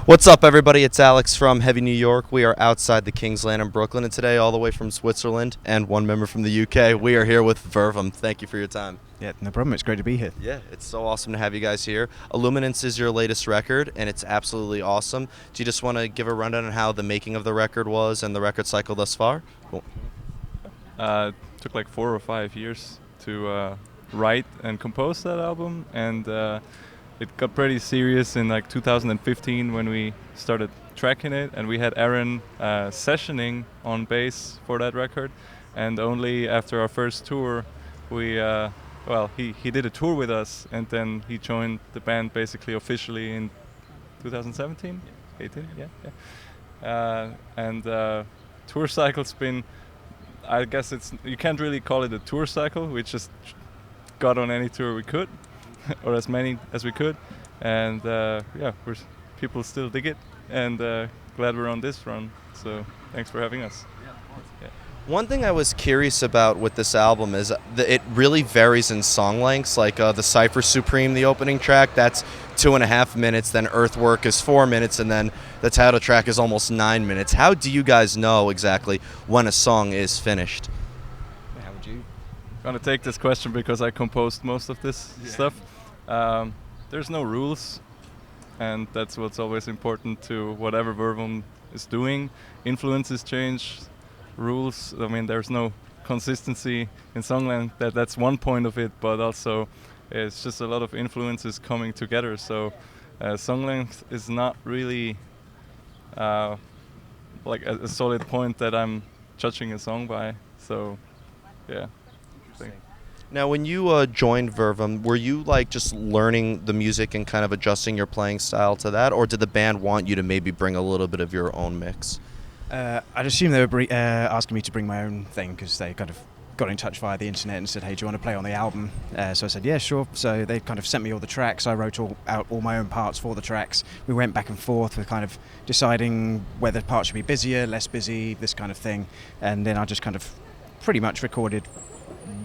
What's up, everybody? It's Alex from Heavy New York. We are outside the King's Land in Brooklyn, and today, all the way from Switzerland and one member from the UK, we are here with Virvum. Thank you for your time. Yeah, no problem. It's great to be here. Yeah, it's so awesome to have you guys here. Illuminance is your latest record, and it's absolutely awesome. Do you just want to give a rundown on how the making of the record was and the record cycle thus far? Cool. Took like 4 or 5 years to write and compose that album, and it got pretty serious in like 2015 when we started tracking it, and we had Aaron sessioning on bass for that record, and only after our first tour we he did a tour with us, and then he joined the band basically officially in 2017, 18, and tour cycle's been, I guess you can't really call it a tour cycle. We just got on any tour we could, or as many as we could, and people still dig it, and glad we're on this run. So thanks for having us. Yeah. One thing I was curious about with this album is that it really varies in song lengths. Like the Cypher Supreme, the opening track, that's 2.5 minutes. Then Earthwork is 4 minutes, and then the title track is almost 9 minutes. How do you guys know exactly when a song is finished? How would you? I'm gonna take this question because I composed most of this stuff. There's no rules, and that's what's always important to whatever Virvum is doing. Influences change. Rules, I mean, there's no consistency in song length. That's one point of it, but also it's just a lot of influences coming together. So song length is not really like a solid point that I'm judging a song by. So yeah. Now, when you joined Virvum, were you like just learning the music and kind of adjusting your playing style to that, or did the band want you to maybe bring a little bit of your own mix? I'd assume they were asking me to bring my own thing because they kind of got in touch via the internet and said, hey, do you want to play on the album? So I said, yeah, sure. So they kind of sent me all the tracks. I wrote out all my own parts for the tracks. We went back and forth with kind of deciding whether parts should be busier, less busy, this kind of thing. And then I just kind of pretty much recorded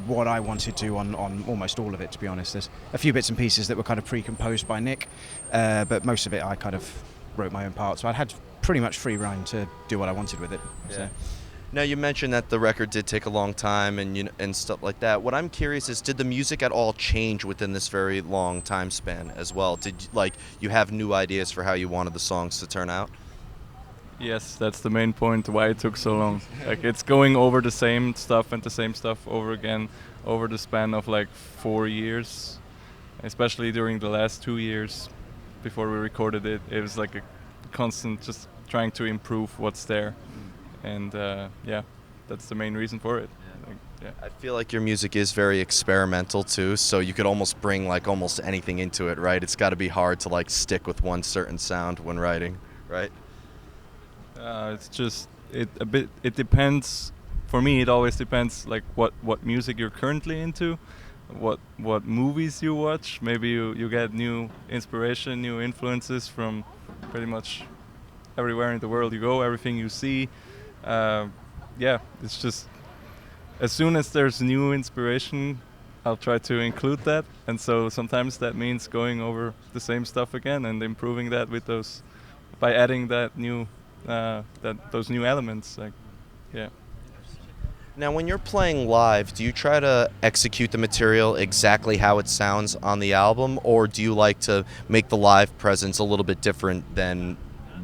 what I wanted to on almost all of it, to be honest. There's a few bits and pieces that were kind of pre-composed by Nick, but most of it I kind of wrote my own parts. So I had pretty much free rein to do what I wanted with it. Yeah. So. Now, you mentioned that the record did take a long time and stuff like that. What I'm curious is, did the music at all change within this very long time span as well? Did you have new ideas for how you wanted the songs to turn out? Yes, that's the main point why it took so long. Like, it's going over the same stuff and the same stuff over again over the span of like 4 years, especially during the last 2 years before we recorded it. It was like a constant just trying to improve what's there, and that's the main reason for it. I feel like your music is very experimental too, so you could almost bring like almost anything into it, right? It's got to be hard to like stick with one certain sound when writing, right? It's just it depends. For me, it always depends like what music you're currently into, what movies you watch. Maybe you get new inspiration, new influences from pretty much everywhere in the world you go, everything you see. It's just as soon as there's new inspiration, I'll try to include that, and so sometimes that means going over the same stuff again and improving that with those, by adding that new those new elements. Now, when you're playing live, do you try to execute the material exactly how it sounds on the album, or do you like to make the live presence a little bit different than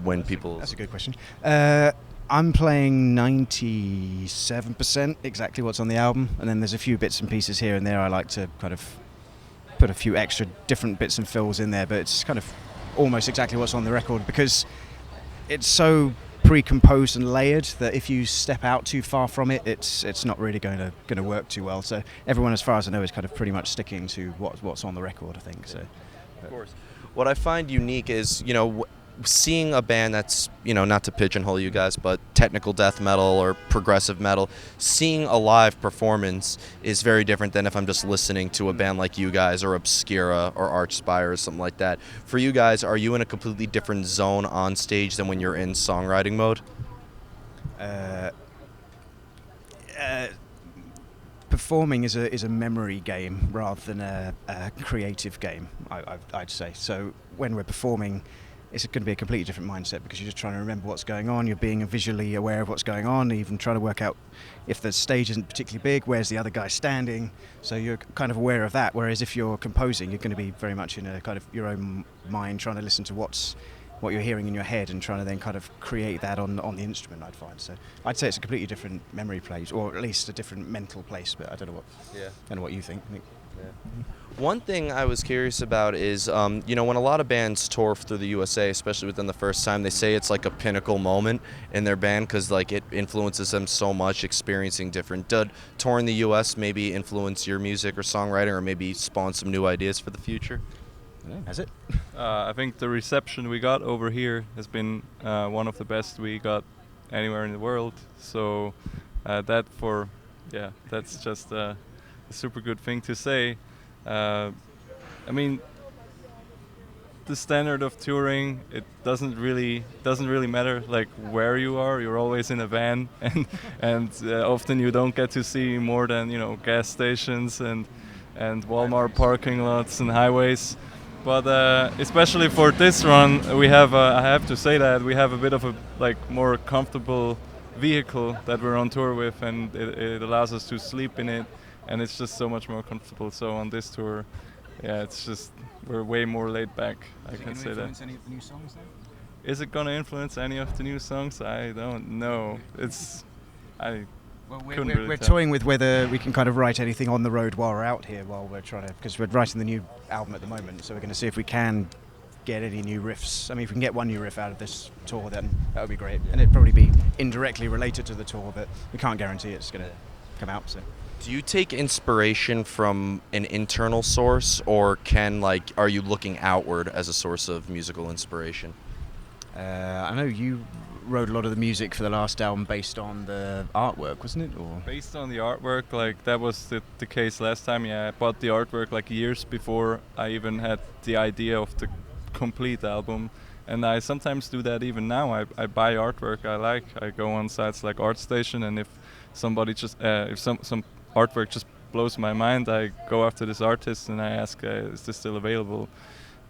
when people... That's a good question. I'm playing 97% exactly what's on the album, and then there's a few bits and pieces here and there. I like to kind of put a few extra different bits and fills in there, but it's kind of almost exactly what's on the record because it's so pre-composed and layered that if you step out too far from it, it's not really going to work too well. So everyone, as far as I know, is kind of pretty much sticking to what's on the record, I think. So, of course. What I find unique is, seeing a band that's, not to pigeonhole you guys, but technical death metal or progressive metal, seeing a live performance is very different than if I'm just listening to a band like you guys or Obscura or Archspire or something like that. For you guys, are you in a completely different zone on stage than when you're in songwriting mode? Performing is a memory game rather than a creative game, I'd say. So when we're performing, it's going to be a completely different mindset because you're just trying to remember what's going on. You're being visually aware of what's going on, even trying to work out if the stage isn't particularly big, where's the other guy standing. So you're kind of aware of that. Whereas if you're composing, you're going to be very much in a kind of your own mind, trying to listen to what you're hearing in your head and trying to then kind of create that on the instrument, I'd find. So I'd say it's a completely different memory place, or at least a different mental place, but I don't know what you think. One thing I was curious about is, when a lot of bands tour through the USA, especially within the first time, they say it's like a pinnacle moment in their band because like it influences them so much, experiencing different. Did touring the US maybe influence your music or songwriting, or maybe spawn some new ideas for the future? Has it? I think the reception we got over here has been one of the best we got anywhere in the world. So that's just a super good thing to say. I mean, the standard of touring, it doesn't really matter like where you are. You're always in a van, and often you don't get to see more than gas stations and Walmart parking lots and highways. But especially for this run, we have I have to say that we have a bit of a more comfortable vehicle that we're on tour with, and it allows us to sleep in it, and it's just so much more comfortable. So on this tour, it's just we're way more laid back. I can say that. Is it going to influence any of the new songs then? Is it gonna influence any of the new songs? I don't know. Well, couldn't really we're tell. toying with whether we can kind of write anything on the road while we're out here, while we're trying to, because we're writing the new album at the moment, so we're going to see if we can get any new riffs. I mean, if we can get one new riff out of this tour, then that would be great. And it'd probably be indirectly related to the tour, but we can't guarantee it's going to come out. So. Do you take inspiration from an internal source, or are you looking outward as a source of musical inspiration? I know you wrote a lot of the music for the last album based on the artwork, wasn't it? Or Based on the artwork, that was the case last time. Yeah, I bought the artwork years before I even had the idea of the complete album, and I sometimes do that even now. I buy artwork I like. I go on sites like ArtStation, and if somebody if some artwork just blows my mind, I go after this artist and I ask, is this still available?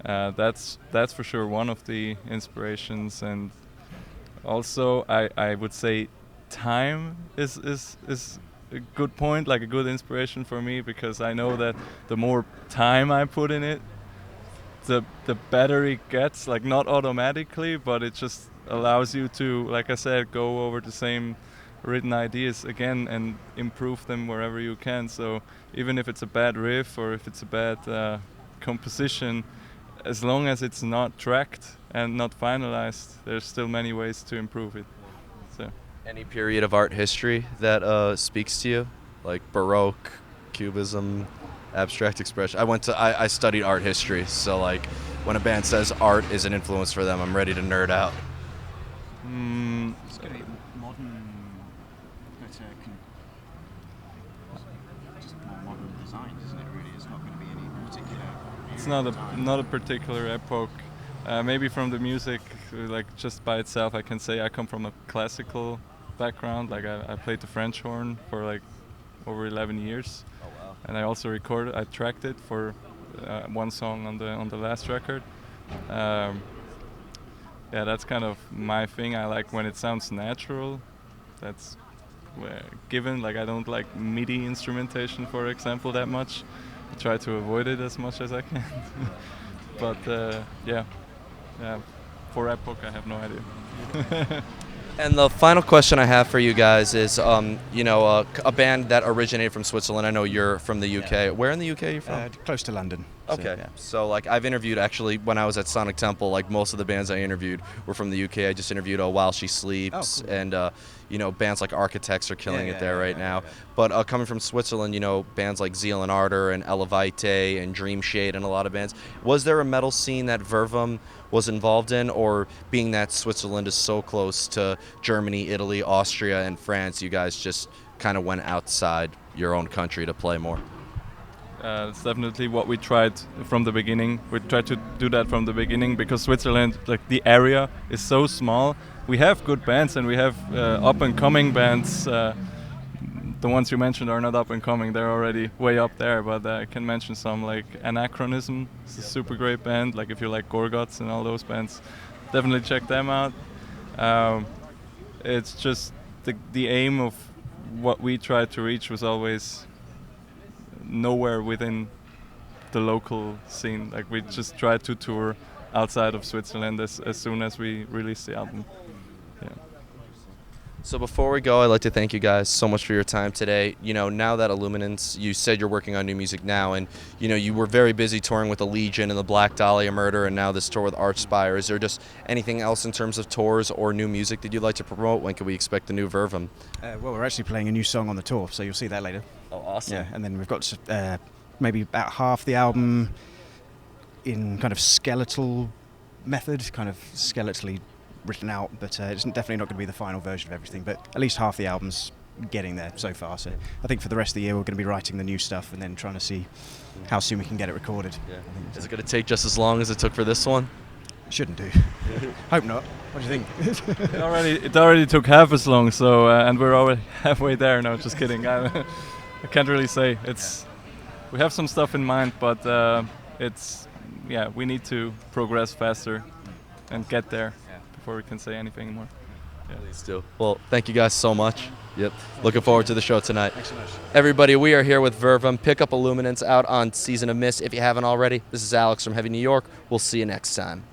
That's for sure one of the inspirations. And also I would say time is a good point, a good inspiration for me, because I know that the more time I put in it, the better it gets, not automatically, but it just allows you to, like I said, go over the same written ideas again and improve them wherever you can. So even if it's a bad riff or if it's a bad composition, as long as it's not tracked and not finalized, there's still many ways to improve it. So Any period of art history that speaks to you, like Baroque, Cubism, abstract expression? I studied art history, so when a band says art is an influence for them, I'm ready to nerd out. it's going to be modern, but just more modern designs, isn't it? Really, it's not going to be any particular. it's not a particular epoch. Maybe from the music, just by itself, I can say I come from a classical background. I played the French horn for over 11 years. Oh wow! And I also I tracked it for one song on the last record. That's kind of my thing. I like when it sounds natural. That's given. I don't like MIDI instrumentation, for example, that much. I try to avoid it as much as I can. But for epoch, I have no idea. And the final question I have for you guys is, a band that originated from Switzerland. I know you're from the UK. Yeah. Where in the UK are you from? Close to London. Okay. So I've interviewed, actually, when I was at Sonic Temple, most of the bands I interviewed were from the UK. I just interviewed While She Sleeps, cool. and bands like Architects are killing it there right now. Yeah. But coming from Switzerland, bands like Zeal and Ardor and Elevite and Dream Shade and a lot of bands. Was there a metal scene that Virvum was involved in, or being that Switzerland is so close to Germany, Italy, Austria, and France, you guys just kind of went outside your own country to play more? It's definitely what we tried from the beginning. We tried to do that from the beginning because Switzerland, the area is so small. We have good bands and we have up-and-coming bands. The ones you mentioned are not up-and-coming. They're already way up there, but I can mention some like Anachronism. It's a super great band. If you like Gorguts and all those bands, definitely check them out. It's just the aim of what we tried to reach was always nowhere within the local scene. Like we just tried to tour outside of Switzerland as soon as we released the album. Yeah. So before we go, I'd like to thank you guys so much for your time today. You know, now that Illuminance, you said you're working on new music now, and you know you were very busy touring with the Legion and the Black Dahlia Murder, and now this tour with Archspire. Is there just anything else in terms of tours or new music that you'd like to promote? When can we expect the new Virvum? Well, we're actually playing a new song on the tour, so you'll see that later. Oh, awesome! Yeah, and then we've got maybe about half the album in kind of skeletal method, kind of skeletally written out, but it's definitely not going to be the final version of everything, but at least half the album's getting there so far. So I think for the rest of the year we're going to be writing the new stuff and then trying to see how soon we can get it recorded. Yeah. Is it going to take just as long as it took for this one? Shouldn't do. Hope not. What do you think? It already took half as long, so and we're already halfway there. No, just kidding. I can't really say. We have some stuff in mind, but we need to progress faster and get there before we can say anything more. Yeah. Please do. Well, thank you guys so much. Yep. Looking forward to the show tonight. Thanks so much. Everybody, we are here with Virvum. Pick up Illuminance out on Season of Mist if you haven't already. This is Alex from Heavy New York. We'll see you next time.